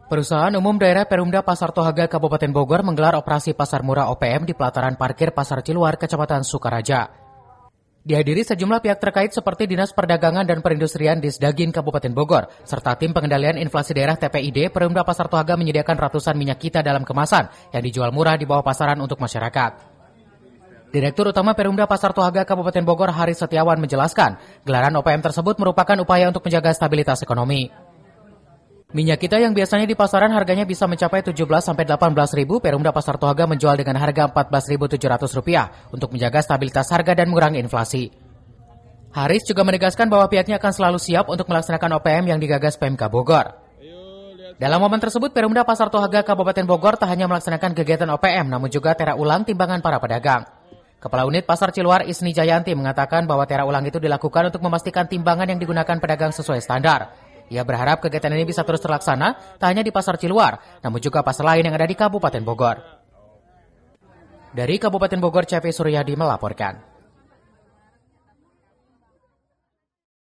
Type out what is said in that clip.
Perusahaan Umum Daerah Perumda Pasar Tohaga Kabupaten Bogor menggelar operasi pasar murah OPM di pelataran parkir Pasar Ciluar, Kecamatan Sukaraja. Dihadiri sejumlah pihak terkait seperti Dinas Perdagangan dan Perindustrian Disdagin Kabupaten Bogor, serta Tim Pengendalian Inflasi Daerah TPID. Perumda Pasar Tohaga menyediakan ratusan minyak kita dalam kemasan yang dijual murah di bawah pasaran untuk masyarakat. Direktur Utama Perumda Pasar Tohaga Kabupaten Bogor, Haris Setiawan, menjelaskan, gelaran OPM tersebut merupakan upaya untuk menjaga stabilitas ekonomi. Minyak kita yang biasanya di pasaran harganya bisa mencapai 17 sampai 18 ribu, Perumda Pasar Tohaga menjual dengan harga Rp14.700 untuk menjaga stabilitas harga dan mengurangi inflasi. Haris juga menegaskan bahwa pihaknya akan selalu siap untuk melaksanakan OPM yang digagas PMK Bogor. Dalam momen tersebut, Perumda Pasar Tohaga Kabupaten Bogor tak hanya melaksanakan kegiatan OPM, namun juga tera ulang timbangan para pedagang. Kepala Unit Pasar Ciluar Isni Jayanti mengatakan bahwa tera ulang itu dilakukan untuk memastikan timbangan yang digunakan pedagang sesuai standar. Ia berharap kegiatan ini bisa terus terlaksana, tak hanya di Pasar Ciluar, namun juga pasar lain yang ada di Kabupaten Bogor. Dari Kabupaten Bogor, CV Suryadi melaporkan.